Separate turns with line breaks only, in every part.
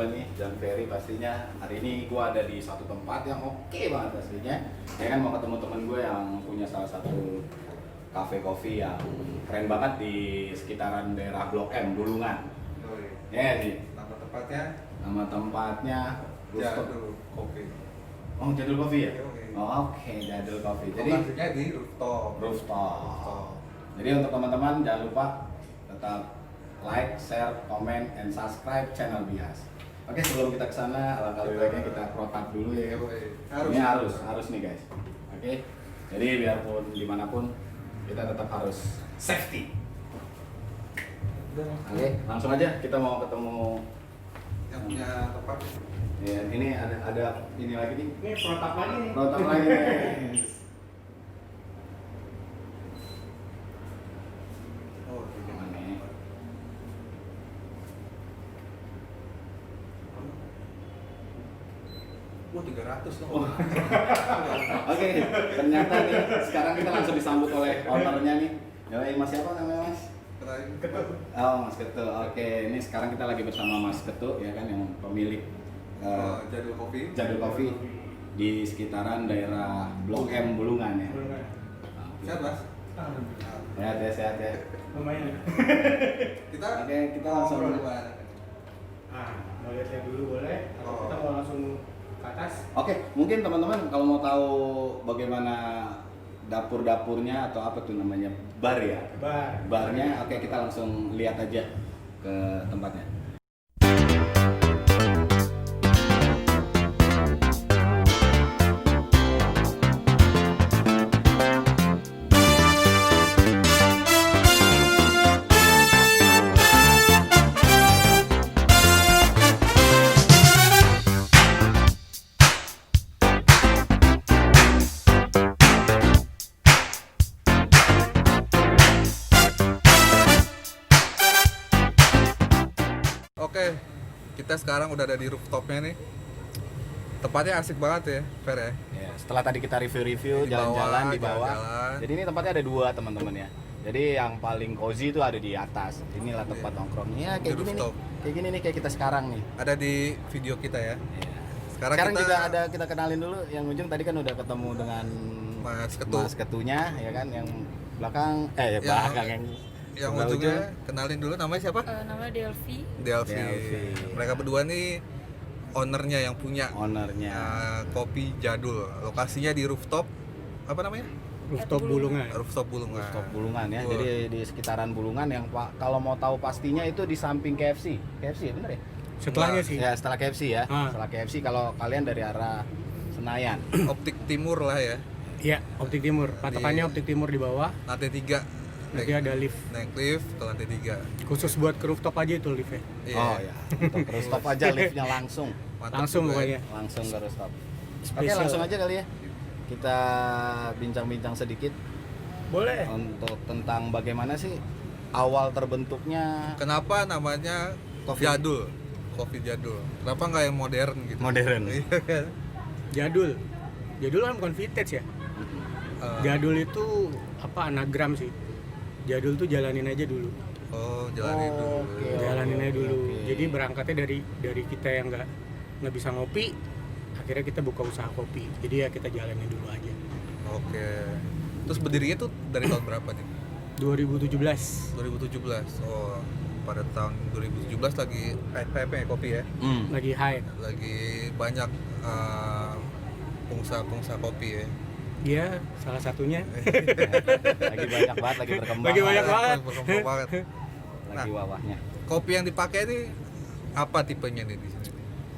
gue nih, John Ferry pastinya. Hari ini gue ada di satu tempat yang oke banget aslinya. Ya kan mau ketemu temen gue yang punya salah satu cafe coffee yang keren banget di sekitaran daerah Blok M, Bulungan. Ya sih.
Nama tempatnya?
Nama tempatnya
Jadul Kopi.
Oh, Jadul Coffee ya?
Oke.
Oh, oke, Jadul Coffee. Jadi
Lokasinya di rooftop.
rooftop. Jadi untuk teman-teman jangan lupa tetap like, share, comment, and subscribe channel Bias. Oke, sebelum kita ke sana, alangkah lebih baiknya kita protap dulu ya. Ini harus nih guys. Oke. Jadi biarpun dimanapun kita tetap harus safety. Oke, langsung aja kita mau ketemu
Yang punya tempat.
ya, ini ada ini lagi nih.
Ini protap lagi nih.
Protap lagi nih.
Oh,
Gimana nih?
Wah, 300 dong.
Oh. Oke, ternyata nih sekarang kita langsung disambut oleh ownernya nih. Yoi, Mas siapa namanya Mas?
Kenalin.
Oh, Mas Ketu. Oke, ini sekarang kita lagi bersama Mas Ketu ya kan yang pemilik
Jadul Kopi.
Jadul Coffee di sekitaran daerah Blok M Bulungan ya.
Sehat, Mas?
Sehat ya, sehat ya.
Lumayan.
Kita
Oke, kita langsung
ngobrol gimana?
Mau lihat dulu boleh? Atau
Oh.
kita mau langsung ke atas?
Oke, mungkin teman-teman kalau mau tahu bagaimana dapur-dapurnya atau apa tuh namanya bar ya?
Bar.
Barnya, oke kita langsung lihat aja ke tempatnya.
Oke, kita sekarang udah ada di rooftopnya nih. Tempatnya asik banget ya, Fer ya.
Ya, setelah tadi kita review-review
Di
jalan-jalan
bawah,
di bawah.
jalan-jalan.
Jadi ini tempatnya ada dua teman-teman ya. Jadi yang paling cozy itu ada di atas. Inilah tempat nongkrongnya kayak
Di
gini nih.
rooftop.
Kayak gini nih kayak kita sekarang nih.
Ada di video kita ya.
Ya.
Sekarang kita
juga ada kita kenalin dulu yang ujung tadi kan udah ketemu dengan
Mas Ketu.
Mas Ketunya ya kan yang belakang
Yang-
belakang
Yang
sebelah
ujungnya kenalin dulu namanya siapa?
Nama Delvi.
Delvi.
Delvi.
Mereka berdua nih ownernya yang punya
ownernya.
kopi Jadul. Lokasinya di rooftop apa namanya?
Rooftop Bulungan.
Rooftop Bulungan.
Rooftop Bulungan ya.
Betul.
Jadi di sekitaran Bulungan yang kalau mau tahu pastinya itu di samping KFC. KFC ya bener ya?
Setelahnya sih.
Ya setelah KFC ya.
Ah.
Setelah KFC kalau kalian dari arah Senayan.
Optik Timur lah ya.
Iya, Optik Timur. Patokannya Optik Timur di bawah.
Lantai 3.
Nanti ada lift.
Naik lift ke lantai 3.
Khusus buat ke rooftop aja itu liftnya.
Iya.
Oh ya. Untuk rooftop aja liftnya langsung.
Mantap
Langsung
juga ya.
pokoknya.
Langsung ke rooftop. Oke
Spesial.
langsung aja kali ya. Kita bincang-bincang sedikit
Boleh.
untuk tentang bagaimana sih awal terbentuknya
Kenapa namanya
Kopi.
Jadul? Kopi Jadul. Kenapa nggak yang modern gitu?
modern.
Iya kan?
Jadul. Jadul kan bukan vintage ya. Jadul itu apa anagram sih. Jadul tuh jalanin aja dulu.
Oh, jalanin dulu.
Oke.
Jalanin aja dulu.
Oke.
Jadi berangkatnya dari kita yang nggak bisa ngopi, akhirnya kita buka usaha kopi. Jadi ya kita jalanin dulu aja.
Oke. Terus berdirinya tuh dari tahun berapa nih?
2017.
2017. Oh, pada tahun 2017 lagi hype ya kopi ya.
Lagi hype.
Lagi banyak pengusaha-pengusaha kopi ya.
Iya, salah satunya.
Lagi banyak banget, lagi berkembang.
Lagi banyak banget.
Berkembang banget.
Lagi wawahnya.
Kopi yang dipakai nih apa tipenya nih di sini?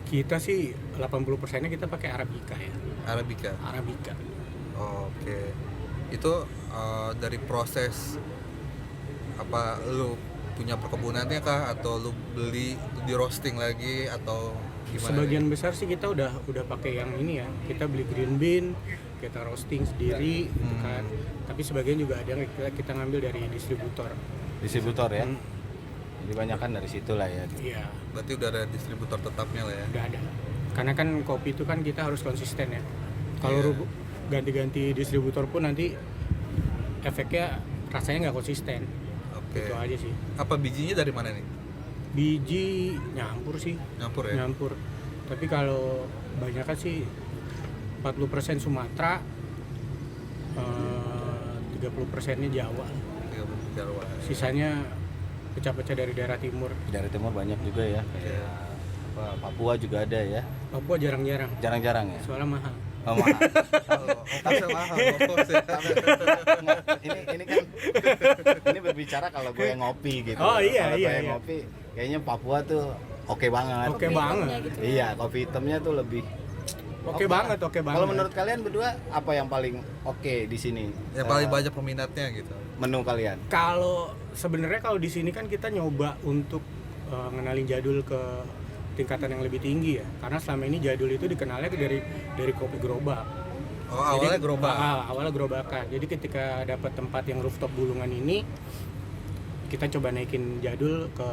Kita sih 80%-nya kita pakai Arabica ya.
Arabica.
Arabica.
Oke. Itu dari proses apa lu punya perkebunannya kah atau lu beli di roasting lagi atau gimana?
Sebagian besar sih kita udah pakai yang ini ya. Kita beli green bean, kita roasting sendiri gitu kan. Tapi sebagian juga ada yang kita ngambil dari distributor.
Distributor ya.
Hmm,
Jadi banyak kan dari situ lah ya.
Iya,
Berarti udah ada distributor tetapnya lah ya.
udah ada. Karena kan kopi itu kan kita harus konsisten ya. Kalau
Iya.
ganti-ganti distributor pun nanti efeknya rasanya nggak konsisten.
Oke.
Itu aja sih.
Apa bijinya dari mana nih?
Biji nyampur sih,
Nyampur ya?
nyampur. Tapi kalau banyak sih 40% Sumatera, 30%-nya Jawa.
30 Jawa.
Sisanya pecah-pecah dari daerah timur.
Dari timur banyak juga ya, kayak Papua juga ada ya,
Papua jarang-jarang,
jarang-jarang ya.
soalnya mahal.
Oh, mahal.
Kalau ongkosnya mahal, ongkos ya.
Nggak, ini kan ini berbicara kalau gue yang ngopi gitu.
Oh, iya,
Kalau
iya,
gue yang
iya.
ngopi, kayaknya Papua tuh oke banget.
Oke banget.
Gitu.
Iya, kopi hitamnya tuh lebih
Oke banget, oke banget.
Kalau menurut kalian berdua apa yang paling oke di sini?
Yang paling banyak peminatnya gitu.
Menu kalian.
Kalau sebenarnya kalau di sini kan kita nyoba untuk ngenalin jadul ke tingkatan yang lebih tinggi ya. Karena selama ini jadul itu dikenalnya dari kopi gerobak.
Oh, awalnya gerobak.
Awalnya gerobakan. Jadi ketika dapat tempat yang rooftop Bulungan ini, kita coba naikin jadul ke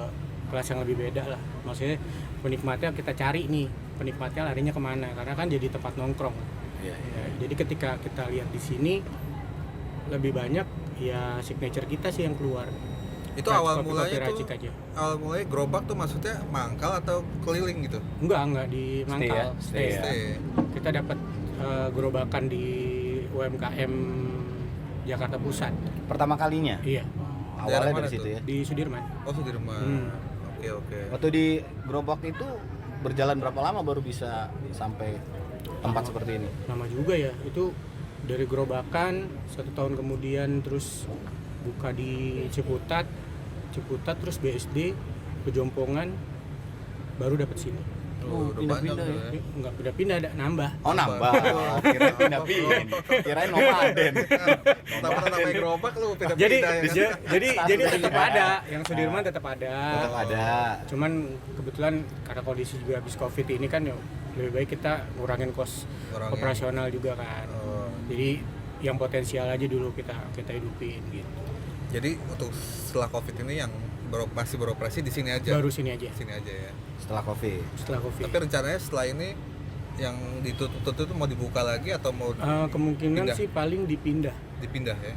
kelas yang lebih beda lah. Maksudnya penikmatnya kita cari nih, penikmatnya larinya kemana? Karena kan jadi tempat nongkrong.
Iya.
Ya, jadi ketika kita lihat di sini lebih banyak ya signature kita sih yang keluar.
Itu
Kopi-
awal
kopi
mulanya
racik
tuh
aja.
awal mulanya gerobak tuh maksudnya mangkal atau keliling gitu?
Enggak di Mangkal.
Stay ya?
Stay.
Kita dapat gerobakan di UMKM Jakarta Pusat.
Pertama kalinya.
Iya,
Daerah
Awalnya
mana
dari situ
tuh?
ya.
di Sudirman.
Oh, Sudirman.
Hmm.
Oke.
Waktu di gerobak itu berjalan berapa lama baru bisa sampai tempat seperti ini?
Lama juga ya. Itu dari gerobakan 1 tahun kemudian terus buka di Ciputat terus BSD, Pejompongan, baru dapat sini.
Oh, udah banyak
pindah-pindah
tuh
ya.
ya.
Enggak pindah-pindah, nambah.
Oh, nambah. Oh, kirain pindah-pindah. Kirain nomaden.
Pertama namanya gerobak lu
Jadi
pindah-pindah ya.
jadi tetap ada, yang Sudirman tetap ada.
Tetap ada.
Cuman kebetulan karena kondisi juga habis Covid ini kan ya lebih baik kita ngurangin kos
Ngurangin.
operasional juga kan.
Oh.
Jadi yang potensial aja dulu kita hidupin gitu.
Jadi untuk setelah Covid ini yang masih beroperasi di sini aja.
Baru sini aja
Di sini aja ya.
Setelah Covid.
setelah Covid.
Tapi rencananya setelah ini yang ditutup itu mau dibuka lagi atau mau
Kemungkinan
Pindah.
sih paling dipindah.
dipindah ya?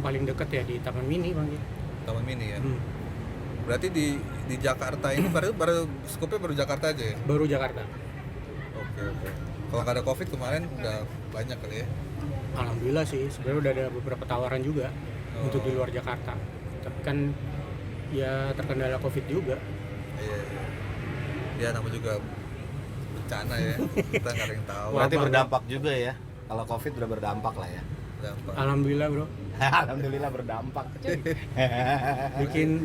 Paling deket ya di Taman Mini Bang.
Taman Mini ya.
Hmm,
Berarti di Jakarta ini baru skupnya baru Jakarta aja ya?
baru Jakarta.
Oke. Kalau nggak ada Covid kemarin udah banyak kali ya?
Alhamdulillah sih, sebenarnya udah ada beberapa tawaran juga untuk di luar Jakarta. Tapi kan ya terkendala Covid juga.
Iya. Ya namanya juga bencana ya. Kita nggak ada yang tahu.
Berarti
Wabah.
berdampak juga ya. Kalau Covid udah berdampak lah ya.
Dampak.
Alhamdulillah bro,
Alhamdulillah berdampak.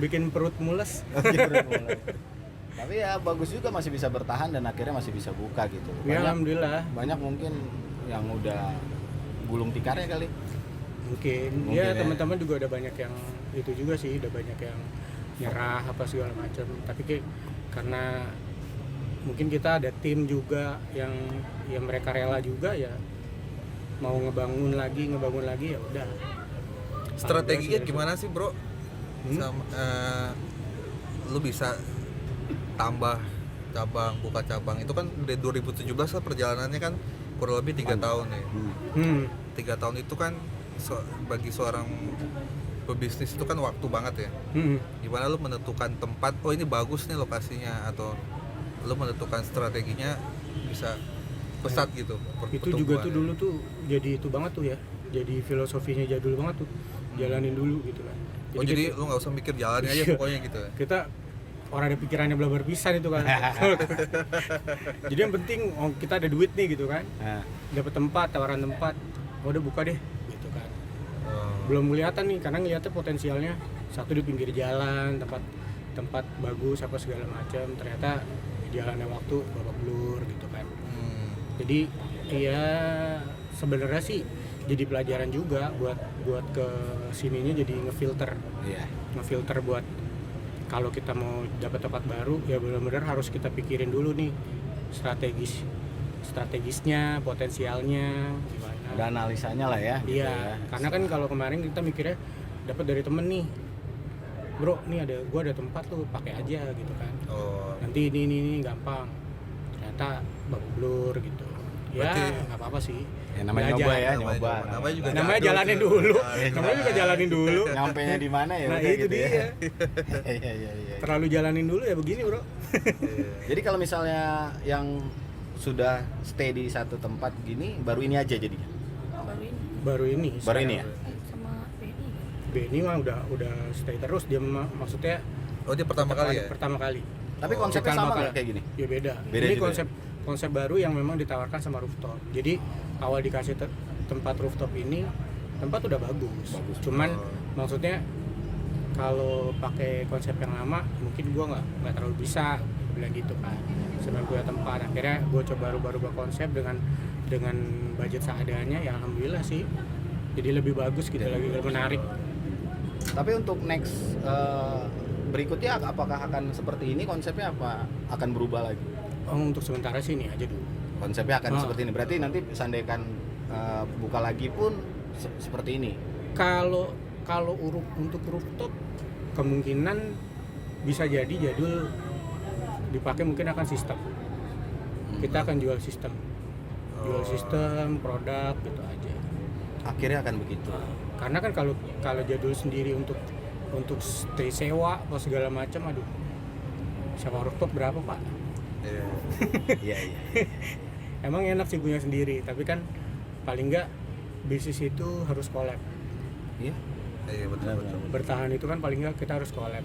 bikin perut mules.
Tapi ya bagus juga masih bisa bertahan dan akhirnya masih bisa buka gitu.
Ya alhamdulillah.
Banyak mungkin yang udah gulung tikarnya kali.
Mungkin
Mungkin
ya
ya.
teman-teman juga udah banyak yang itu juga sih, udah banyak yang nyerah apa segala macam. Tapi karena mungkin kita ada tim juga yang mereka rela juga ya mau ngebangun lagi ya udah.
Strateginya
Alhamdulillah
gimana sih bro? Sama, lu bisa tambah cabang, buka cabang itu kan dari 2017 kan perjalanannya kan kurang lebih 3 tahun nih.
Hmm.
3 tahun itu kan bagi seorang pebisnis itu kan waktu banget ya.
Hmm.
Gimana lu menentukan tempat, oh ini bagus nih lokasinya, atau lu menentukan strateginya bisa pesat gitu
Itu juga
pertumbuhannya.
tuh dulu tuh jadi itu banget tuh ya, jadi filosofinya jadul banget tuh, jalanin dulu gitu kan.
Oh jadi lu nggak usah mikir jalannya aja
Iya.
pokoknya gitu ya.
Kita orang ada pikirannya belabar pisan itu kan. Jadi yang penting kita ada duit nih gitu kan,
Nah,
dapat tempat, tawaran tempat, oh, udah buka deh gitu kan.
Oh.
Belum kelihatan nih karena ngeliatnya potensialnya satu di pinggir jalan, tempat bagus apa segala macam, ternyata jalannya waktu babak belur gitu kan. Jadi ya sebenarnya sih jadi pelajaran juga buat ke sininya, jadi ngefilter
iya.
buat kalau kita mau dapat tempat baru ya benar-benar harus kita pikirin dulu nih strategisnya, potensialnya gimana.
Ada analisanya lah ya. gitu
Iya,
ya.
karena kan kalau kemarin kita mikirnya dapat dari temen nih, bro, nih gua ada tempat tuh, pakai aja gitu kan.
Oh.
Nanti ini gampang. Ternyata babak belur gitu. Ya
Berarti-
nggak apa-apa sih.
Ya namanya
Belajar.
nyoba ya,
Namanya
nyoba.
namanya juga
Namanya
jadul
jalanin
tuh.
dulu.
Jalanin.
Namanya juga jalanin dulu.
Nyampenya di mana ya?
Nah
udah
itu
gitu
dia.
ya. Iya, iya, iya.
Terlalu jalanin dulu ya begini bro.
Iya.
Jadi kalau misalnya yang sudah stay di satu tempat gini, baru ini aja jadinya.
baru ini
Baru ini.
Baru ini ya?
sama Benny
Benny mah udah stay terus dia maksudnya
Oh dia pertama kali ya?
Pertama kali.
Tapi konsepnya
Pertama
sama
kali.
nggak kayak gini?
Ya beda.
Beda
Ini
juga
konsep baru yang memang ditawarkan sama rooftop. Jadi awal dikasih tempat rooftop ini tempat udah bagus. Cuman maksudnya kalau pakai konsep yang lama mungkin gua nggak terlalu bisa bilang gitu kan. Sebenarnya punya tempat akhirnya gua coba rubah konsep dengan budget seadanya ya alhamdulillah sih. Jadi lebih bagus gitu lagi lebih menarik.
Tapi untuk next berikutnya apakah akan seperti ini konsepnya apa akan berubah lagi?
Oh, untuk sementara sih ini aja dulu.
Konsepnya akan seperti ini. Berarti nanti seandainya buka lagi pun seperti ini.
Kalau untuk rooftop kemungkinan bisa jadi jadul dipakai mungkin akan sistem. Kita akan jual sistem. Jual sistem, produk gitu aja.
Akhirnya akan begitu.
Karena kan kalau jadul sendiri untuk stay sewa atau segala macam aduh. Sewa rooftop berapa, Pak?
Iya.
Iya, iya.
Emang enak sih punya sendiri, tapi kan paling enggak bisnis itu harus collab.
Iya.
Iya betul betul.
Bertahan itu kan paling enggak kita harus collab.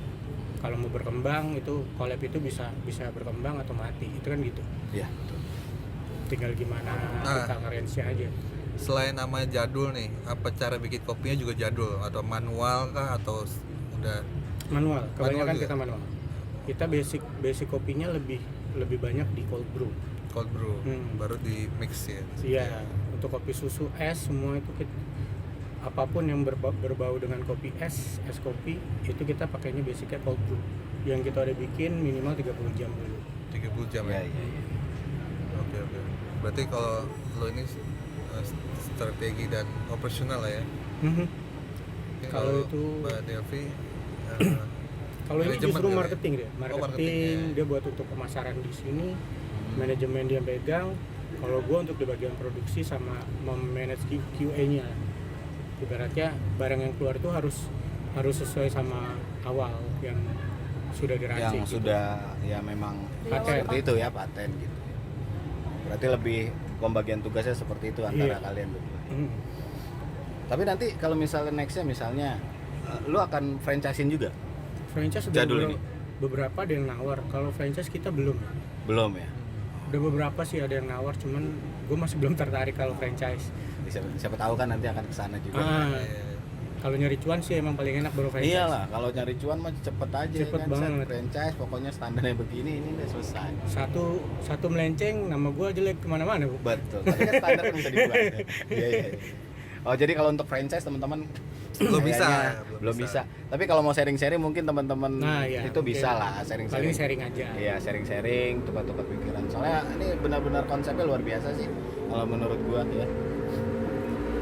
Kalau mau berkembang itu collab itu bisa berkembang atau mati. Itu kan gitu.
Iya.
Tinggal gimana kita nge-range aja.
Selain nama jadul nih, apa cara bikin kopinya juga jadul atau manual kah atau udah
Manual, kebanyakan
juga?
kita manual. Kita basic kopinya lebih banyak di cold brew.
cold brew
Hmm.
baru di mix ya?
Iya, untuk kopi susu, es semua itu apapun yang berbau dengan kopi es kopi itu kita pakainya basicnya cold brew. Yang kita udah bikin minimal 30 jam dulu.
30 jam
Iya,
ya?
iya, iya.
Oke. Berarti kalau lo ini strategi dan operasional lah ya? Oke,
Kalau itu
Mbak Delvi
kalau ini
manajemen
justru
kali ya?
marketing dia.
Oh,
Marketing,
ya.
dia buat untuk pemasaran di sini. Manajemen dia pegang. Kalau gua untuk di bagian produksi sama memanage QA-nya. Ibaratnya barang yang keluar itu harus sesuai sama awal yang sudah diracik.
Yang
gitu.
sudah ya memang
Paten.
seperti itu ya, paten gitu. Berarti lebih pembagian tugasnya seperti itu antara
Iya.
kalian berdua.
Hmm.
Tapi nanti kalau misalnya nextnya misalnya lu akan franchisein juga?
Franchise
Jadul ini?
beberapa ada yang nawar. Kalau franchise kita belum.
Belum ya?
Udah beberapa sih ada yang nawar, cuman gue masih belum tertarik kalau franchise.
Siapa tahu kan nanti akan kesana juga.
Kalau nyari cuan sih emang paling enak baru franchise.
Iyalah, kalau nyari cuan mah cepet aja
Cepet
kan.
banget.
Franchise pokoknya standarnya begini, ini udah selesai.
Satu melenceng, nama gue jelek kemana-mana bu.
Betul. Tapi kan standar kan bisa dibuat. Ya. Iya, iya. Oh, jadi kalau untuk franchise teman-teman
Belum bisa.
kayaknya belum bisa. Tapi kalau mau sharing-sharing mungkin teman-teman
Ya,
itu
mungkin.
bisa lah sharing-sharing.
Paling sharing aja.
Iya, sharing-sharing, tukar-tukar pikiran. Soalnya ini benar-benar konsepnya luar biasa sih kalau menurut gua ya.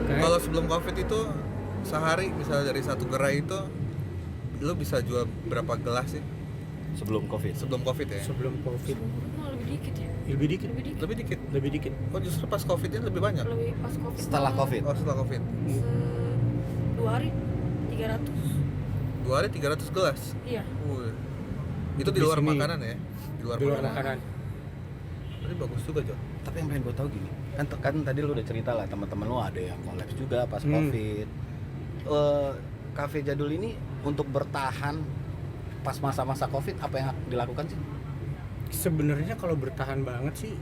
Kalau sebelum covid itu sehari misalnya dari satu gerai itu lo bisa jual berapa gelas sih?
Sebelum Covid.
Sebelum covid ya?
Sebelum covid
lebih dikit ya
lebih dikit.
Lebih dikit. Oh justru pas covidnya lebih banyak?
lebih pas covid
Setelah Covid.
Oh setelah covid.
2 hari 300
2 hari 300 gelas?
iya
Wih. Itu di
Di
luar
sini.
makanan ya? Di luar
Di luar
makanan.
makanan.
Jadi bagus juga Jo.
Tapi yang pengen gue tahu gini, kan tadi lu udah cerita lah teman-teman lu ada yang kolaps juga pas Covid. Cafe Jadul ini untuk bertahan pas masa-masa Covid apa yang dilakukan sih?
Sebenarnya kalau bertahan banget sih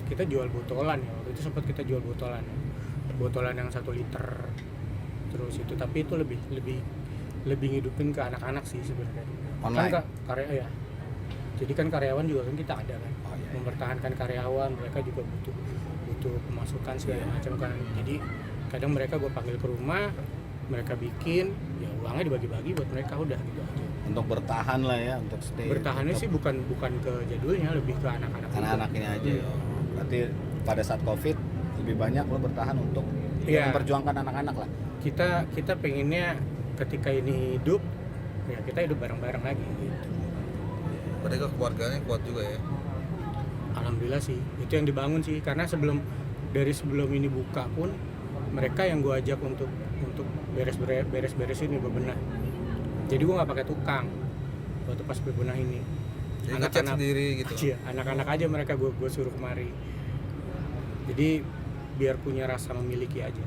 kita jual botolan ya. Waktu itu sempat kita jual botolan. Botolan yang 1 liter. Terus itu tapi itu lebih ngidupin ke anak-anak sih sebenarnya.
Online?
Kan karya ya. Jadi kan karyawan juga kan kita ada kan.
Oh, iya.
Mempertahankan karyawan, mereka juga butuh pemasukan segala macam kan. Jadi kadang mereka gue panggil ke rumah, mereka bikin, ya uangnya dibagi-bagi buat mereka udah gitu aja.
Untuk bertahan lah ya, untuk stay.
Bertahannya sih bukan ke jadulnya, lebih ke anak-anak.
anak-anak ini aja.
Iya.
Berarti pada saat Covid lebih banyak lo bertahan untuk
Iya.
memperjuangkan anak-anak lah.
Kita pengennya ketika ini hidup, ya kita hidup bareng-bareng lagi gitu.
Berarti keluarganya kuat juga ya?
Alhamdulillah sih, itu yang dibangun sih, karena sebelum dari sebelum ini buka pun mereka yang gue ajak untuk beres-beresin nih bebenah. Jadi gue nggak pakai tukang waktu pas bebenah ini.
Jadi ngecat sendiri gitu.
Iya, anak-anak aja mereka gue suruh kemari. Jadi biar punya rasa memiliki aja.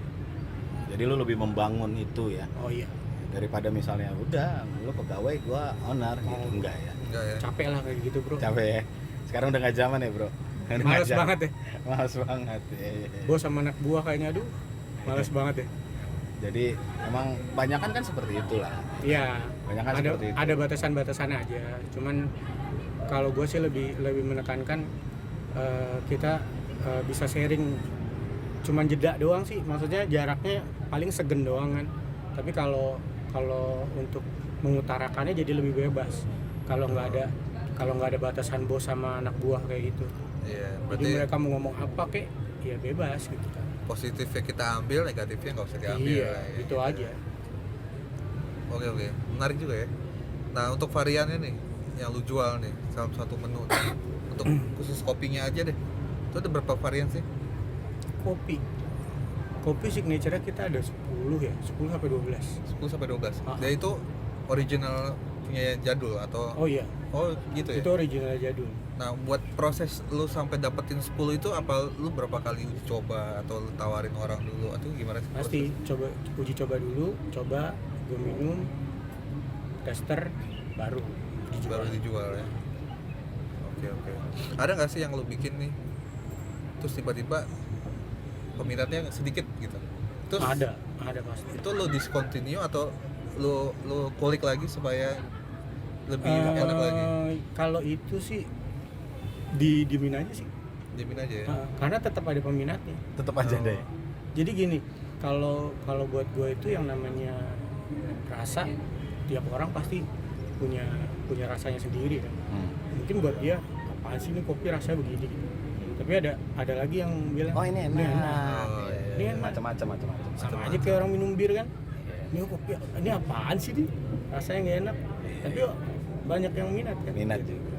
Jadi lu lebih membangun itu ya
Oh iya,
daripada misalnya udah lu pegawai gua owner gitu. Enggak ya.
Enggak ya.
capek lah kayak gitu bro.
Capek ya. Sekarang udah nggak zaman ya, Bro. Udah nggak
Males
zaman.
banget ya.
Males banget. Iya.
Bos sama anak buah kayaknya aduh, males banget ya.
Jadi emang banyakan kan seperti itulah.
Iya.
Banyakan
Ada
seperti itu.
ada batasan-batasan aja. Cuman kalau gue sih lebih menekankan kita bisa sharing. Cuman jeda doang sih. Maksudnya jaraknya paling segen doang kan. Tapi kalau untuk mengutarakannya jadi lebih bebas. Kalau nggak ada batasan bos sama anak buah kayak gitu.
Iya,
Jadi
berarti
mereka mau ngomong apa kek, ya bebas gitu kan.
positifnya kita ambil, negatifnya nggak usah diambil.
Iya,
lah, ya.
itu aja.
Oke, menarik juga ya. Nah, untuk variannya nih yang lu jual nih salah satu menu nih, untuk khusus kopinya aja deh, itu ada berapa varian sih?
Kopi signature kita ada 10 ya, 10 sampai 12.
10 sampai 12.
Ah.
Dan itu original punya Jadul atau
Oh iya,
oh gitu ya.
itu original Jadul.
Nah, buat proses lu sampai dapetin 10 itu apa lu berapa kali uji coba atau lu tawarin orang dulu atau gimana sih?
Pasti uji coba dulu, coba gue minum, tester, baru dijual.
Baru dijual ya. Oke. Ada nggak sih yang lu bikin nih terus tiba-tiba peminatnya sedikit gitu? Terus
Ada pasti.
itu lu discontinue atau lu kulik lagi supaya lebih enak lagi?
Kalau itu sih diemin aja sih.
Diamin aja ya.
Karena tetap ada peminatnya.
Tetap aja deh.
Jadi gini, kalau buat gue itu yang namanya rasa, tiap orang pasti punya rasanya sendiri kan. Mungkin buat dia apaan sih ini kopi rasanya begini gitu. Tapi ada lagi yang bilang
Oh, ini enak.
Oh, iya.
Ini enak.
Macam-macam.
Sama aja kayak orang minum bir kan. Ini kopi, ini apaan sih nih? Rasanya nggak enak. Tapi banyak yang minat kan.
Minat
Gitu.
juga.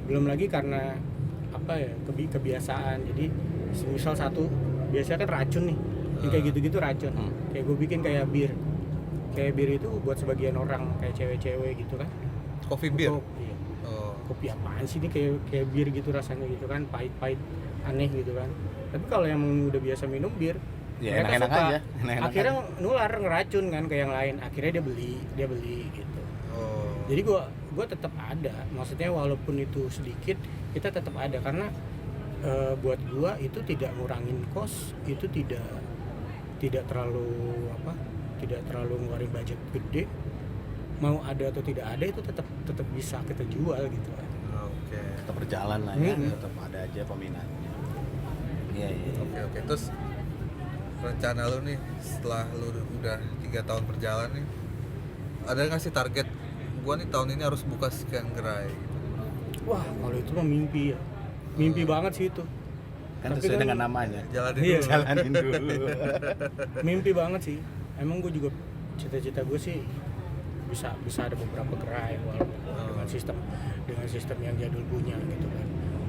Belum lagi karena apa ya, kebiasaan. Jadi misal satu biasanya kan racun nih. Yang kayak gitu-gitu racun. Kayak gue bikin kayak bir. Kayak bir itu buat sebagian orang kayak cewek-cewek gitu kan.
Coffee beer.
Iya.
Oh.
Kopi apaan sih ini kayak bir gitu rasanya gitu kan, pahit-pahit aneh gitu kan. Tapi kalau yang udah biasa minum bir,
Ya
mereka
enak-enak
suka.
aja. Enak-enak
Akhirnya
aja.
nular ngeracun kan ke yang lain. Akhirnya dia beli gitu.
Oh.
Jadi gua tetap ada. Maksudnya walaupun itu sedikit, kita tetap ada karena buat gua itu tidak ngurangin kos, itu tidak terlalu tidak terlalu ngeluarin budget gede. Mau ada atau tidak ada itu tetap bisa kita jual gitu kan.
Oke.
Tetap berjalan lah ya.
Hmm.
Tetap ada aja peminatnya. Iya.
Oke. Terus rencana lu nih setelah lu udah 3 tahun berjalan nih, ada nggak sih target gua nih tahun ini harus buka sekian gerai gitu?
Wah, kalau itu mah mimpi ya. Mimpi banget sih itu.
Kan
Tapi
sesuai
kan-
dengan namanya.
Jalanin
Iya.
dulu.
Jalanin dulu.
Mimpi banget sih. Emang gue juga cita-cita gue sih bisa ada beberapa gerai walaupun dengan sistem yang Jadul punya gitu kan.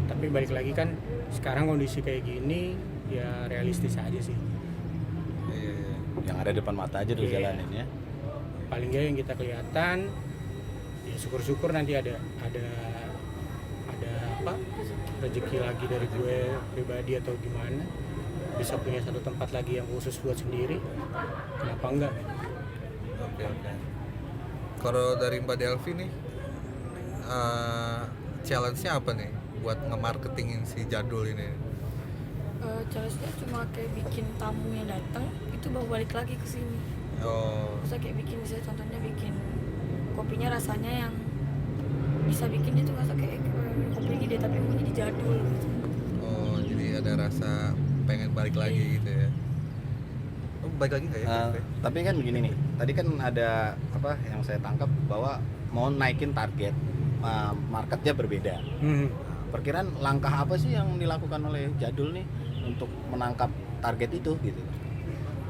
Tapi balik lagi kan sekarang kondisi kayak gini ya realistis aja sih.
Iya.
Yang ada depan mata aja dulu
Iya.
jalanin ya.
Paling nggak yang kita kelihatan ya syukur-syukur nanti ada apa rezeki lagi dari gue pribadi atau gimana, bisa punya satu tempat lagi yang khusus buat sendiri, kenapa enggak?
Oke. Kalau dari Mbak Delvi nih, challenge-nya apa nih buat nge-marketingin si Jadul ini?
Challenge-nya cuma kayak bikin tamu yang datang itu bawa balik lagi ke sini.
Oh.
Bisa kayak bikin, misalnya contohnya bikin kopinya rasanya yang bisa bikin dia tuh nggak kayak kopi ini deh, tapi maunya di Jadul gitu.
Oh, jadi ada rasa pengen balik lagi gitu ya. Oh, balik lagi nggak ya?
Tapi kan begini nih, tadi kan ada apa yang saya tangkap bahwa mau naikin target marketnya berbeda. Perkiraan langkah apa sih yang dilakukan oleh Jadul nih untuk menangkap target itu gitu?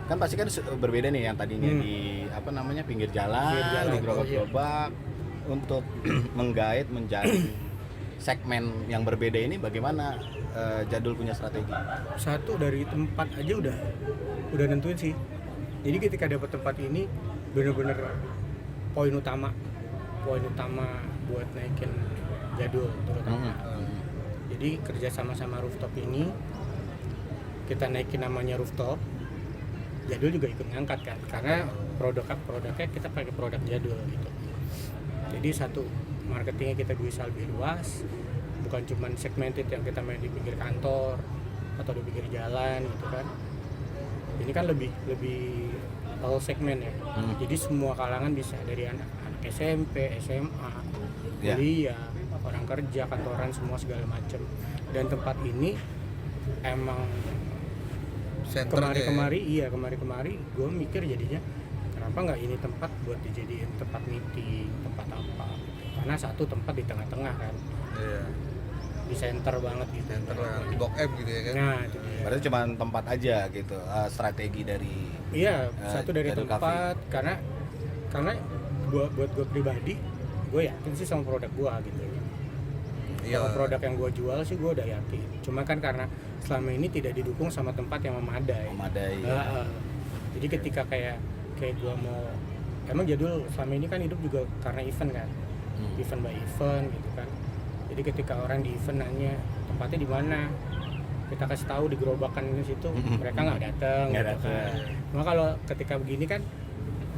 Kan pasti kan berbeda nih yang tadinya di pinggir jalan, di gerobak-gerobak untuk menggait menjadi segmen yang berbeda ini bagaimana Jadul punya strategi?
Satu dari tempat aja udah nentuin sih. Jadi ketika dapat tempat ini bener-bener poin utama buat naikin Jadul terutama. Jadi kerja sama rooftop ini kita naikin namanya rooftop, Jadul juga ikut ngangkat kan, karena produknya kita pakai produk Jadul gitu. Jadi satu, marketingnya kita bisa lebih luas, bukan cuma segmented yang kita main di pinggir kantor atau di pinggir jalan gitu kan. Ini kan lebih all segmen ya. Jadi semua kalangan bisa, dari anak SMP, SMA, kuliah, orang kerja, kantoran, semua segala macam. Dan tempat ini emang kemari gue mikir jadinya kenapa nggak ini tempat buat dijadiin tempat meeting, tempat apa gitu. Karena satu tempat di tengah-tengah kan, di center banget gitu,
Center di Blok M gitu ya kan.
nah itu dia.
Berarti cuma tempat aja gitu, strategi dari
Satu dari
Jadul
tempat, karena buat gue pribadi, gue yakin sih sama produk gue gitu. Sama produk yang gue jual sih gue udah yakin. Cuma kan karena selama ini tidak didukung sama tempat yang memadai. Jadi ketika kayak gue mau, emang Jadul selama ini kan hidup juga karena event kan, event by event gitu kan. Jadi ketika orang di event nanya tempatnya di mana, kita kasih tahu di gerobakan di situ, mereka nggak datang. Gitu kan. Cuma kalau ketika begini kan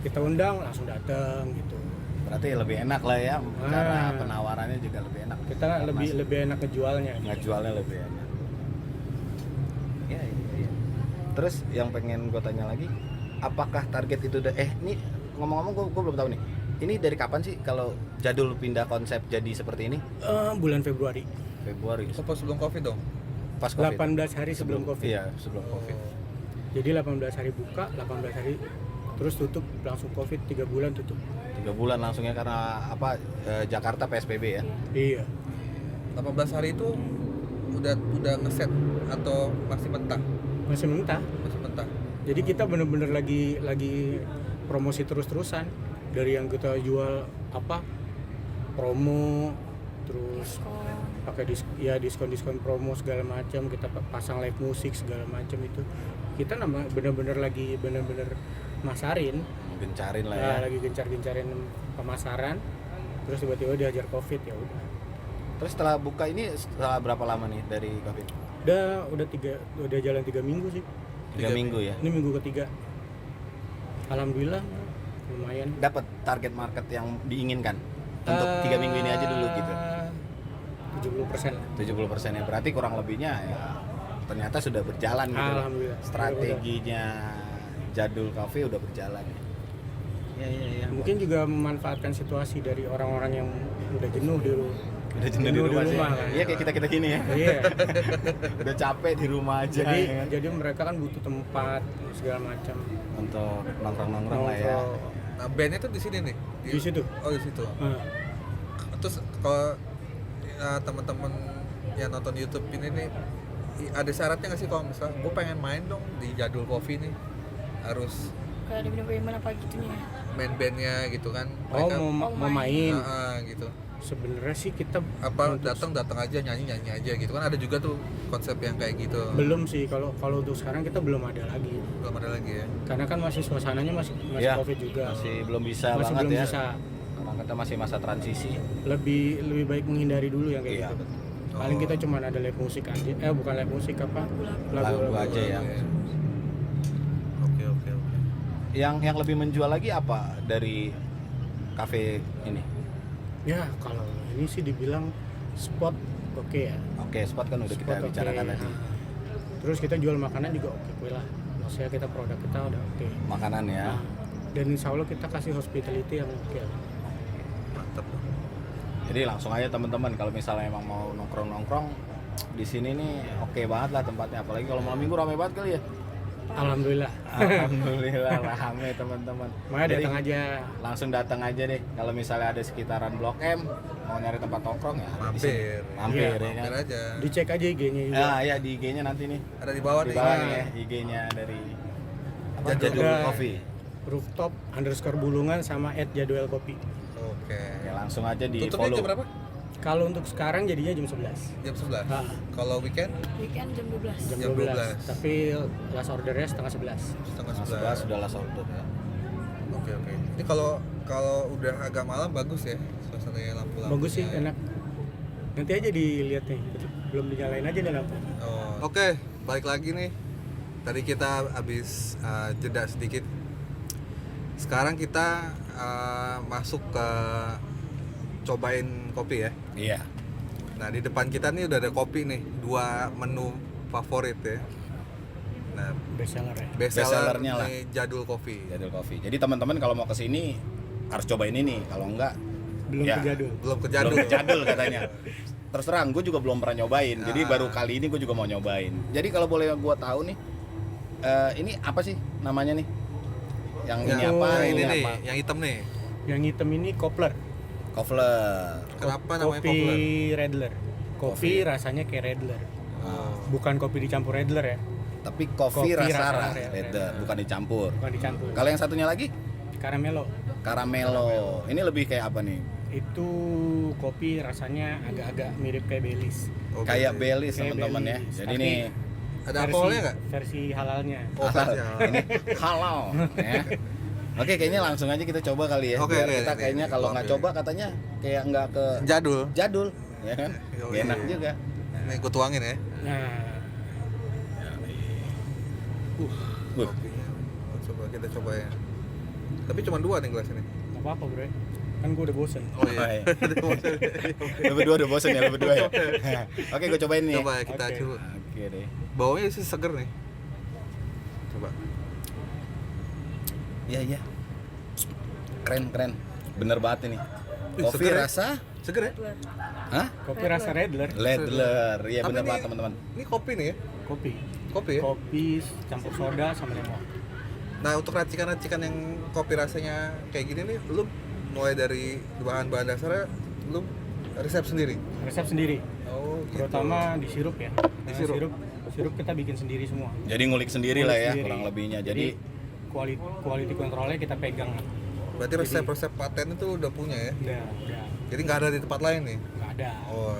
kita undang langsung datang gitu.
Berarti lebih enak lah ya, cara penawarannya juga lebih enak.
Kita lebih enak ngejualnya.
Ngejualnya lebih enak. Iya. Terus yang pengen gue tanya lagi, apakah target itu udah ini ngomong-ngomong gue belum tahu nih. Ini dari kapan sih kalau Jadul pindah konsep jadi seperti ini?
Bulan Februari.
Itu pas sebelum Covid dong.
Pas Covid.
18 hari sebelum Covid.
Iya, sebelum Covid.
Jadi 18 hari buka, 18 hari terus tutup, langsung Covid 3 bulan tutup.
3 bulan langsungnya karena apa? Jakarta PSBB ya.
Iya.
18 hari itu udah ngeset atau masih mentah?
Masih mentah.
Masih mentah.
Jadi kita bener-bener lagi promosi terus-terusan, dari yang kita jual promo, terus pakai diskon promo segala macam, kita pasang live musik segala macam itu. Kita bener-bener masarin,
Gencarin lah ya.
lagi gencar-gencarin pemasaran. Terus tiba-tiba dihajar Covid, ya udah.
Terus setelah buka ini setelah berapa lama nih dari Covid?
Udah jalan 3 minggu sih.
3 minggu ya.
Ini minggu ketiga. Alhamdulillah lumayan.
Dapat target market yang diinginkan untuk 3 minggu ini aja dulu gitu.
70% lah.
70% ya, berarti kurang lebihnya ya ternyata sudah berjalan gitu.
Alhamdulillah.
Strateginya Jadul Cafe udah berjalan. Iya.
Mungkin juga memanfaatkan situasi dari orang-orang yang udah jenuh dulu.
Udah jenuh di rumah sih.
kan.
Iya, kayak kita gini ya.
Iya.
Udah capek di rumah aja.
Jadi mereka kan butuh tempat segala macam
untuk nongkrong lah ya.
Nah, bandnya tuh di sini nih.
Di situ.
Oh, di situ. Terus kalau teman-teman yang nonton YouTube ini nih, ada syaratnya nggak sih kalau misalnya gue pengen main dong di Jadul Coffee nih, harus
kayak ada band apa gitu nih ya?
main bandnya gitu kan?
Mau main.
Gitu.
Sebenarnya sih kita
datang aja nyanyi aja gitu kan, ada juga tuh konsep yang kayak gitu.
belum sih, kalau untuk sekarang kita belum ada lagi
Ya.
karena kan masih suasananya masih
Ya,
Covid juga,
masih belum bisa
masih
banget
belum
ya.
bisa.
Karena kita masih masa transisi.
Lebih baik menghindari dulu yang kayak
Iya.
gitu. Paling kita cuma ada live musik aja, bukan live musik
Lagu aja ya.
Oke.
Yang lebih menjual lagi apa dari kafe ini?
Ya kalau ini sih dibilang spot oke ya.
Oke, spot kan udah kita
Spot
bicarakan
oke.
tadi.
Terus kita jual makanan juga oke lah. Maksudnya kita produk kita udah oke.
Makanan ya.
Dan insya Allah kita kasih hospitality yang oke.
Mantap.
Jadi langsung aja teman-teman kalau misalnya emang mau nongkrong di sini nih oke banget lah tempatnya. Apalagi kalau malam minggu ramai banget kali ya.
Alhamdulillah.
Alhamdulillah ramai teman-teman.
Makanya
Jadi,
datang aja.
langsung datang aja deh. Kalau misalnya ada sekitaran Blok M mau nyari tempat nongkrong ya di sini.
Mampir
ya kan.
Mampir aja.
Dicek aja IG-nya juga.
Nah, ya di IG-nya nanti nih.
Ada di bawah
Di
nih.
bawah nih ya IG-nya dari Jadul
Ada
Coffee.
Rooftop _ Bulungan sama @jadwalkopi.
Oke.
Ya langsung aja di
Tutupnya
follow.
jam berapa?
Kalau untuk sekarang jadinya jam 11.
Jam 11.
Ah.
Kalau weekend
Weekend jam 12.
Jam
Jam
12.
12.
Tapi last ordernya setengah 11.
setengah
Nah,
11.
sudah last order ya.
Oke. Ini kalau udah agak malam bagus ya suasananya, lampu-lampunya.
Bagus sih, enak. Nanti aja dilihat nih. Belum dinyalain aja nih lampu.
Oh. Oke, balik lagi nih. Tadi kita habis jeda sedikit. Sekarang kita masuk ke cobain kopi ya.
Iya.
Nah, di depan kita nih udah ada kopi nih, 2 menu favorit ya. Nah,
Best seller ya.
Bestsellernya lah.
nih Jadul Coffee.
Jadul Coffee. Jadi teman-teman kalau mau ke sini harus cobain ini. Kalau enggak
Belum
ya,
ke jadul.
Belum ke
belum
Jadul.
ke jadul katanya. Terus terang, gue juga belum pernah nyobain. Jadi
Ah.
baru kali ini gue juga mau nyobain. Jadi kalau boleh gue tahu nih, ini apa sih namanya nih? Yang ini
Yang
apa?
yang ini
Ini
nih,
apa?
yang hitam nih.
Yang hitam ini Kopler.
Kofler.
Kenapa namanya
Kopi
Kopler?
Redler. Kopi rasanya kayak Redler.
Oh.
Bukan kopi dicampur Redler ya.
Tapi kopi
Kopi
rasa
rasa
Redder, bukan dicampur.
Bukan dicampur.
Kalau yang satunya lagi
Caramelo.
Caramelo. Ini lebih kayak apa nih?
Itu kopi rasanya agak-agak mirip kayak Baileys.
Oke.
Kayak Baileys
Kayak
teman-teman ya.
Baileys,
Jadi
tapi
nih
Ada alkoholnya nggak?
Versi halalnya.
Oh, ya.
ini halal ya. Oke, kayaknya langsung aja kita coba kali ya.
Oke,
Biar
oke,
kita
oke.
kayaknya kalau nggak
Oke.
coba katanya kayak nggak ke
Jadul.
jadul, ya kan?
Yo,
Gak enak
iya.
juga.
Nih gue tuangin ya.
Nah,
Wuh,
Kopinya. Coba kita coba ya. Tapi cuma 2 nih gelas ini.
nggak apa-apa bro. Kan gue udah bosen.
Oh iya.
lu berdua udah bosen ya, lu berdua ya. Oke, gue cobain nih.
Coba ya, kita
Oke.
coba.
Oke deh.
Baunya sih seger nih. Coba.
Iya, iya. Keren, keren. Bener banget ini.
Ih,
Kopi
seger ya?
rasa,
Seger ya?
Redler.
hah?
Kopi rasa Redler.
Ledler. Iya
Tapi
bener
ini-
banget teman-teman.
Ini kopi nih ya?
Kopi.
Kopi ya?
Kopi campur soda sama lemon.
Nah, untuk racikan-racikan yang kopi rasanya kayak gini nih, lu mulai dari bahan-bahan dasarnya, lu resep sendiri?
Resep sendiri.
Oh, gitu.
Terutama di sirup ya.
Di
Nah,
sirup?
sirup kita bikin sendiri semua.
Jadi ngulik sendiri
Ngulik
lah ya,
sendiri.
kurang lebihnya. Jadi
quality controlnya kita pegang.
Berarti resep-resep paten itu udah punya ya?
Udah.
Jadi nggak ada di tempat lain nih?
Nggak ada.
Oh,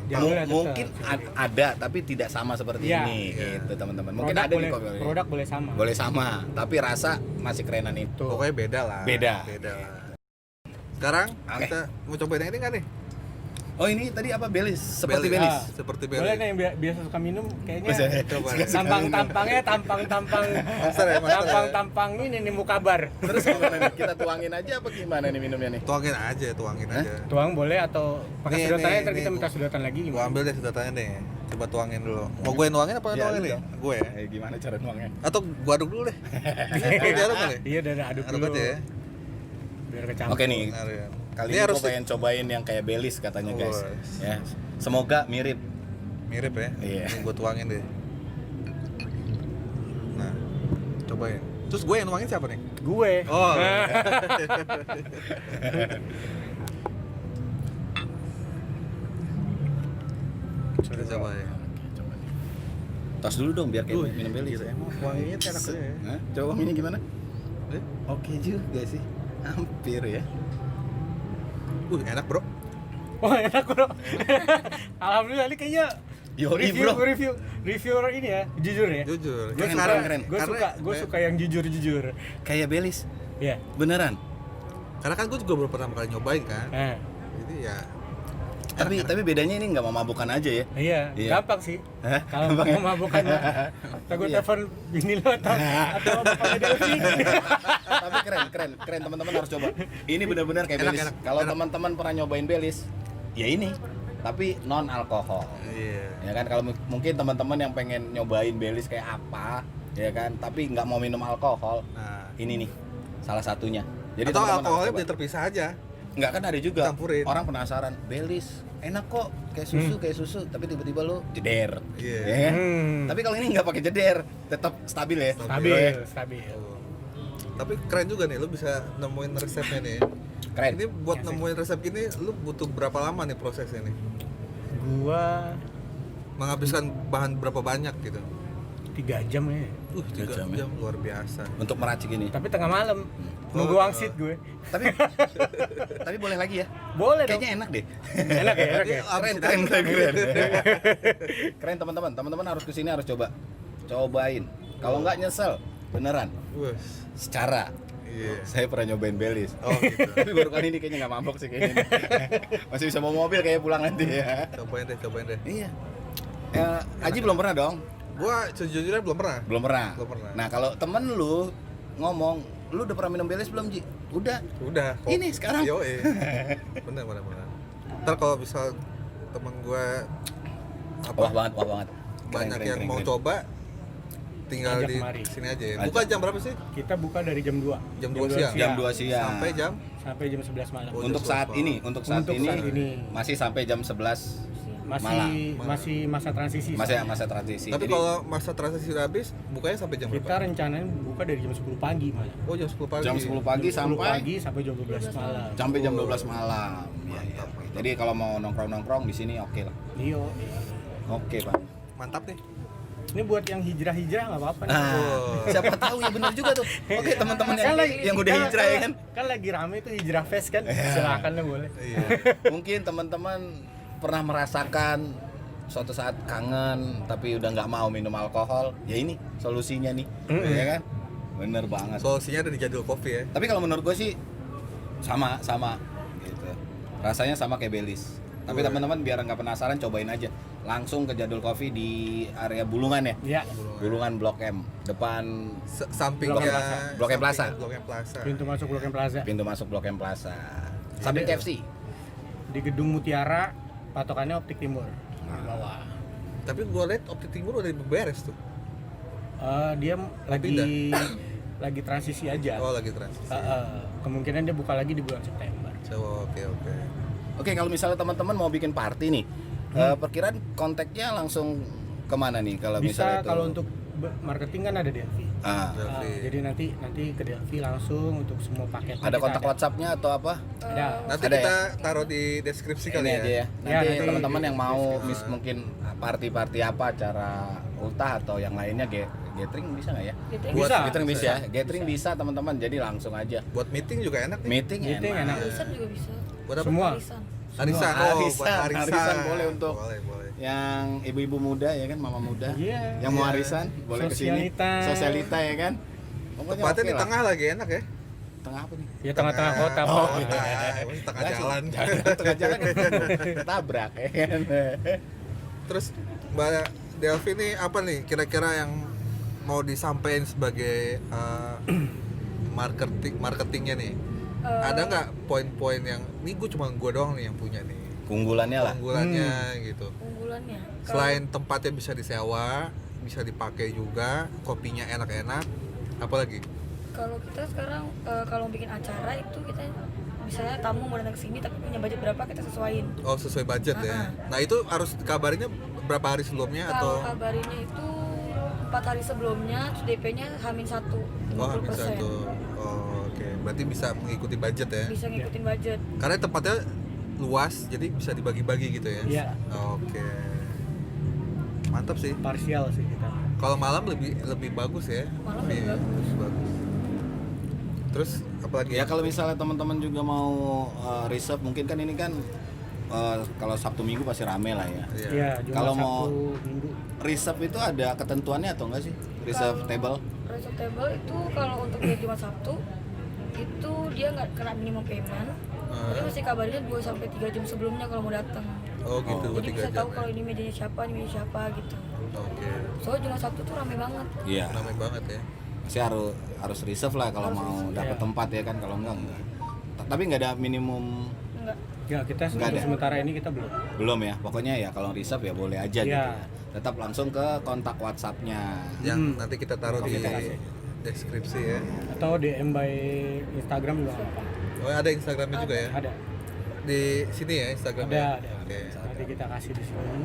Jadul ya tetap
mungkin
sendiri.
ada tapi tidak sama seperti
Iya.
ini
Iya.
gitu teman-teman. Mungkin
Produk
ada
boleh,
di kopi.
produk boleh sama.
Boleh sama, tapi rasa masih kerenan itu.
Tuh.
pokoknya beda lah.
Beda.
Beda lah. Sekarang
Oke.
kita mau cobain yang ini nggak nih?
Oh, ini tadi apa Baileys? Seperti
Baileys.
Baileys.
Ah. Seperti
Boleh
Baileys.
nih yang biasa suka minum kayaknya.
Bisa.
Coba.
Tampang-tampangnya tampang-tampang
Master ya, master ya.
tampang-tampang ini nih mukabar.
Terus gimana nih? Kita tuangin aja apa gimana nih minumnya nih?
Tuangin aja.
Tuang boleh atau pakai
Nih,
sedotannya
nih,
ntar kita
nih.
minta sedotan lagi
Gua
gimana?
ambil deh sedotannya deh. Coba tuangin dulu. Mau gue yang tuangin apa yang
Ya,
tuangin
lu
nih?
dong.
Gue ya.
Gimana cara nuangnya?
Atau gua aduk dulu deh. Ini diaduk kali?
Iya, udah aduk
Aduk
dulu.
aja ya.
Biar kecampur.
Oke nih,
Benar ya.
kali
Ini
ini
harus
gue pengen cobain yang kayak Baileys katanya
Oh,
guys.
guys.
Ya, semoga mirip.
mirip ya.
Iya.
Ini gua tuangin deh. Nah, cobain. Terus gue yang tuangin siapa nih?
Gue.
Oh. Kita coba ya.
Tos dulu dong biar kayak minum Baileys.
Gila, emang wanginya enak aja ya.
Hah? Coba ini gimana?
Eh?
Oke juga sih. Hampir ya.
Enak bro.
Wah, enak bro. Alhamdulillah ini kayaknya
Yoi, bro.
review ini ya, jujur ya.
Jujur.
Gue
Keren,
suka,
keren.
gue suka yang jujur.
Kayak Baileys.
Ya.
Beneran.
Karena kan gue juga baru pertama kali nyobain kan.
Nah,
Jadi ya.
Tapi bedanya ini nggak memabukkan aja ya.
iya,
Iya.
gampang sih.
Hah?
Kalau
Gampang ya?
mau mabuk kan, takut
Iya.
telepon bini lo atau bapaknya Delvi.
Tapi keren teman-teman harus coba. Ini benar-benar kayak
Enak,
Baileys.
enak,
Kalau
enak.
teman-teman pernah nyobain Baileys, ya ini, tapi non alkohol.
Iya.
Ya kan kalau mungkin teman-teman yang pengen nyobain Baileys kayak apa, ya kan, tapi nggak mau minum alkohol,
Nah.
ini nih salah satunya.
Atau
teman-teman
alkoholnya
harus coba.
bisa terpisah aja.
Nggak kan ada juga
Campurin.
orang penasaran Baileys enak kok kayak susu tapi tiba-tiba lu jeder.
Iya.
Ya kan?
Hmm.
Tapi kalau ini nggak pakai jeder, tetap stabil ya.
Stabil.
Tapi keren juga nih, lu bisa nemuin resepnya nih.
Keren.
Ini buat
Ya, sih.
nemuin resep ini, lu butuh berapa lama nih prosesnya nih?
Gua
Menghabiskan bahan berapa banyak gitu?
3 jam ya.
3
jam
jam,
ya.
luar biasa.
Untuk meracik ini.
Tapi tengah malam. Nunggu wangsit gue.
Tapi boleh lagi ya?
Boleh dong.
Kayaknya enak deh.
Enak ya, enak ya.
Keren. Keren teman-teman harus kesini, harus cobain. Kalau nggak nyesel, beneran.
Wes.
Secara
Iya.
saya pernah nyobain Baileys.
Oh gitu.
Tapi baru kali ini kayaknya nggak mabok sih kayaknya. Masih bisa bawa mobil kayak pulang nanti ya.
Cobain deh.
Iya. Aji belum pernah dong?
Gua sejujurnya belum pernah.
Belum pernah. Nah kalau temen lu ngomong, lu udah pernah minum Baileys belum Ji? Udah.
Kok.
Ini sekarang.
Yo, bener. Ntar kalau misal temen gue
Wah banget.
banyak
Keren,
yang mau
keren.
coba, tinggal
Ajak
di
kemari.
sini aja ya.
Ajak.
Buka jam berapa sih?
Kita buka dari jam 2.
Jam 2 siang.
Jam 2 siang.
Sampai jam
Sampai jam 11 malam.
Oh,
Untuk saat ini
Untuk saat ini.
masih sampai jam 11 malam.
Masih masa transisi.
Masih
soalnya.
masa transisi.
Tapi
Jadi,
kalau masa transisi udah habis, bukanya sampai jam
Kita
berapa?
rencananya buka dari jam 10 pagi malah.
Oh, jam 10 pagi.
jam 10 pagi
Jam 10
sampai
pagi sampai jam 12 malam.
sampai jam 12 malam. Iya. Jadi kalau mau nongkrong di sini oke lah.
Iya.
Oke, Pak.
Mantap nih.
Ini buat yang hijrah nggak apa-apa nih.
Nah, siapa tahu ya benar juga tuh. Oke, teman-teman yang udah hijrah ya kan.
Kan lagi rame tuh hijrah fest kan. Silakan lah boleh.
Iya.
Mungkin teman-teman pernah merasakan suatu saat kangen tapi udah nggak mau minum alkohol. Ya ini solusinya nih. Ya kan? Bener banget.
Solusinya ada di Jadul Coffee ya.
Tapi kalau menurut gue sih sama gitu. Rasanya sama kayak Baileys. Tapi teman-teman biar nggak penasaran cobain aja. Langsung ke Jadul Coffee di area Bulungan ya.
Iya.
Bulungan Blok M, depan
Sampingnya
Blok M Plaza.
Blok M Plaza.
Pintu masuk Blok M Plaza.
pintu masuk Blok M Plaza. Samping KFC.
Di Gedung Mutiara, patokannya Optik Timur. Di bawah.
Tapi gua lihat Optik Timur udah beres tuh.
Dia lagi transisi aja.
Oh, lagi transisi.
Kemungkinan dia buka lagi di bulan September.
So, oke.
Oke, kalau misalnya teman-teman mau bikin party nih, perkiraan kontaknya langsung kemana nih kalau misalnya
Bisa
itu?
kalau untuk marketing kan ada Delphi.
Delphi.
Jadi nanti ke Delphi langsung untuk semua paket.
ada kontak WhatsApp-nya atau apa?
Ada.
Nanti
Ada
kita taruh di deskripsi kali
Ini
ya.
aja ya.
Ya,
Nanti
nanti
teman-teman yang mau
deskripsi.
mungkin party-party apa, acara ultah atau yang lainnya gathering bisa nggak ya?
Gathering
Buat
Bisa.
Gathering bisa ya. Gathering bisa teman-teman. Jadi langsung aja.
Buat meeting juga enak nih.
Meeting enak.
Arisan juga bisa.
Buat apa?
Semua.
Arisan.
Arisan. Buat
Arisan boleh untuk
Boleh.
yang ibu-ibu muda ya kan, mama muda.
Iya.
Yang mau arisan boleh kesini.
Sosialita.
Sosialita ya kan. Pokoknya
Tempatnya
oke
di
lah.
tengah lagi enak ya.
Tengah apa nih?
Ya tengah-tengah kota, Pak.
Oh,
Masih tengah jalan.
Tengah jalan ketabrak ya kan.
Terus Mbak Delphi ini apa nih kira-kira yang mau disampaikan sebagai marketingnya nih? Ada nggak poin-poin yang nih gue doang nih yang punya nih
Keunggulannya lah.
unggulannya gitu.
Unggulannya.
Selain tempatnya bisa disewa, bisa dipakai juga, kopinya enak-enak, apalagi?
Kalau kita sekarang kalau bikin acara itu kita misalnya tamu mau datang ke sini tapi punya budget berapa kita sesuaiin.
Oh, sesuai budget ya. Nah itu harus kabarnya berapa hari sebelumnya
Kalau
atau?
kabarinnya itu 4 hari sebelumnya, terus DP-nya H-1, 50%.
Oh, bisa tuh. Oh, oke. Berarti bisa mengikuti budget ya.
Bisa ngikutin budget.
Karena tempatnya luas, jadi bisa dibagi-bagi gitu ya.
Iya.
Oke. Mantap sih.
Parsial sih kita.
Kalau malam lebih bagus ya.
Malam lebih bagus.
Terus apalagi?
Ya kalau misalnya teman-teman juga mau reserve, mungkin kan ini kan kalau Sabtu Minggu pasti rame lah ya.
Iya.
Iya, Jumat,
Kalau mau
Sabtu, Minggu.
Reserve itu ada ketentuannya atau enggak sih? Reserve table?
Reserve table itu kalau untuk hari Jumat Sabtu itu dia nggak kena minimum payment. Tapi mesti kabarnya 2-3 jam sebelumnya kalau mau datang.
Oh gitu,
Jadi
2-3
bisa
jam
tahu
ya?
kalau ini mejanya siapa, ini meja siapa gitu.
Oke.
Soalnya Jumat Sabtu tuh rame banget.
Iya.
Ramai banget ya.
Pasti harus reserve lah kalau
Harus
mau
reserve,
dapat
iya.
tempat ya kan, kalau enggak. Tapi nggak ada minimum,
Enggak.
Ya, kita
Nggak
untuk
ada.
sementara ini kita belum.
ya. Pokoknya ya kalau reserve ya boleh aja gitu.
Iya.
Ya. Tetap langsung ke kontak WhatsApp-nya.
Yang nanti kita taruh
Oke,
di
kita kasih.
deskripsi ya.
Atau DM by Instagram juga nggak apa.
Oh ada Instagramnya juga ya?
Ada.
Di sini ya Instagramnya?
Ada.
Oke.
Nanti kita kasih di sini.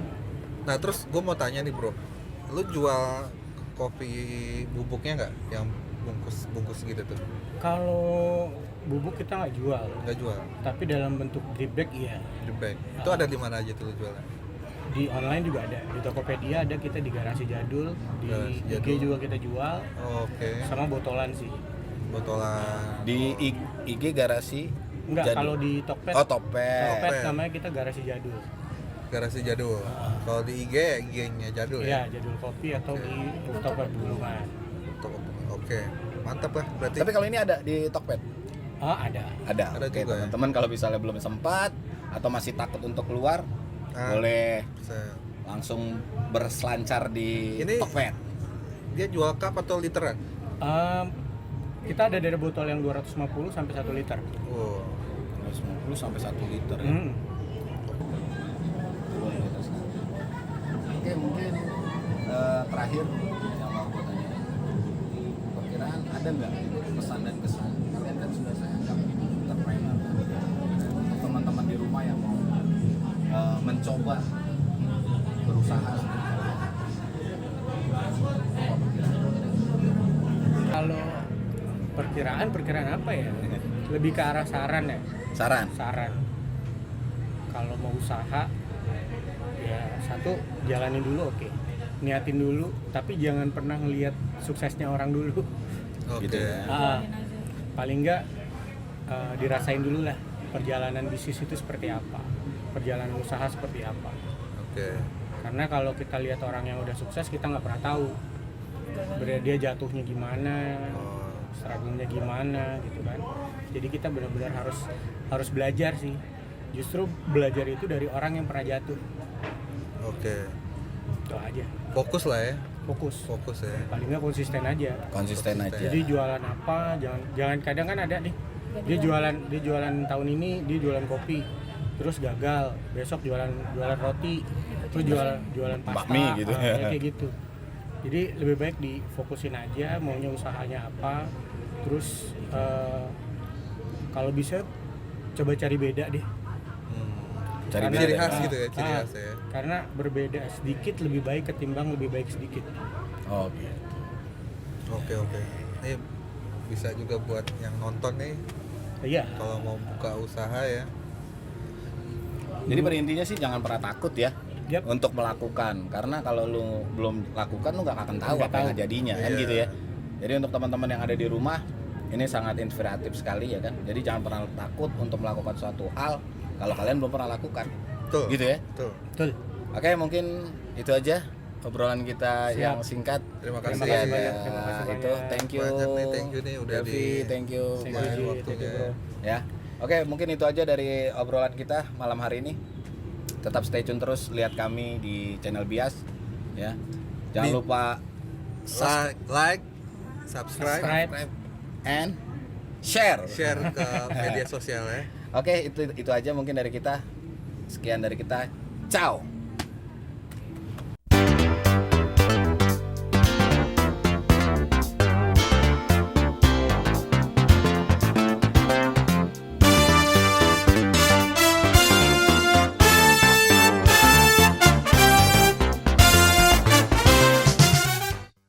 Nah terus gue mau tanya nih bro, lu jual kopi bubuknya nggak? Yang bungkus gitu tuh?
Kalau bubuk kita nggak jual,
Nggak jual?
tapi dalam bentuk drip bag iya.
Di bag? Itu ada di mana aja tuh lu jualnya?
Di online juga ada, di Tokopedia ada, kita di Garasi Jadul, di
Garasi
IG
Jadul.
juga kita jual,
Oh, oke.
sama botolan sih.
botolan.
Di IG Garasi
Enggak,
Jadul.
kalau di Tokped,
Oh, Tokped.
Tokped
Tokped.
namanya kita garasi jadul.
Garasi jadul. Kalau di IG-nya jadul
Iya,
ya.
jadul kopi atau di rooftop Pegunungan.
Oke, mantap lah berarti.
Tapi kalau ini ada di Tokped.
Oh, ada.
Ada.
Ada
Oke,
juga ya?
teman-teman kalau misalnya belum sempat atau masih takut untuk keluar, boleh
Bisa.
langsung berselancar di
Ini-
Tokped.
Dia jual cup atau literan?
Kita ada dari botol yang 250 sampai 1 liter.
Oh.
150 sampai 1 liter ya.
Hmm.
Oke, mungkin terakhir yang mau gue tanya, perkiraan ada nggak pesan dan kesan? Kalian kan sudah saya anggap ini entrepreneur, untuk teman-teman di rumah yang mau mencoba berusaha. Apa perkiraan?
Kalau perkiraan apa ya? Lebih ke arah saran ya.
Saran.
Kalau mau usaha, ya satu jalanin dulu, oke. Niatin dulu, tapi jangan pernah ngelihat suksesnya orang dulu.
Oke.
Gitu ya.
Jalanin aja.
Paling enggak dirasain dulu lah perjalanan bisnis itu seperti apa, perjalanan usaha seperti apa.
Oke.
Karena kalau kita lihat orang yang udah sukses, kita nggak pernah tahu sebenarnya dia jatuhnya gimana,
Oh,
struggle-nya gimana gitu kan. Jadi kita benar-benar harus belajar sih. Justru belajar itu dari orang yang pernah jatuh.
Oke.
Itu aja.
Fokus lah ya.
Fokus
Ya.
paling nggak konsisten aja.
Konsisten aja.
Jadi jualan apa, jangan kadang kan ada nih. Dia jualan tahun ini dia jualan kopi, terus gagal, besok jualan roti, terus jualan pasta,
Bakmi gitu ya.
kayak gitu. Jadi lebih baik difokusin aja maunya usahanya apa, terus kalau bisa coba cari beda deh.
Cari
Karena-
ciri
beda.
khas gitu ya, ciri khas ya.
Karena berbeda sedikit lebih baik ketimbang lebih baik sedikit.
Oh, gitu.
Oke. Ini bisa juga buat yang nonton nih
Iya.
kalau mau buka usaha ya.
Jadi pada intinya sih jangan pernah takut ya.
Yap.
Untuk melakukan, karena kalau lu belum lakukan lu nggak akan tahu
Nggak
apa yang
tahu.
jadinya kan
Iya.
gitu ya. Jadi untuk teman-teman yang ada di rumah ini sangat inspiratif sekali ya kan. Jadi jangan pernah takut untuk melakukan suatu hal kalau kalian belum pernah lakukan.
Betul.
Gitu ya.
Betul.
Oke, mungkin itu aja obrolan kita
Siap.
yang singkat.
Terima kasih.
Terima kasih
Ya,
banyak, terima kasih
itu
banyak.
thank you.
Banyak nih, thank you nih udah
Delvi, thank you.
Thank
Bang.
you, Ji.
waktunya.
Thank you, bro.
Ya. Oke, mungkin itu aja dari obrolan kita malam hari ini. Tetap stay tune terus lihat kami di channel Bias ya. Jangan
Di-
lupa
Like, subscribe,
and share.
share ke media sosial ya.
Oke, itu aja mungkin dari kita. Sekian dari kita. Ciao.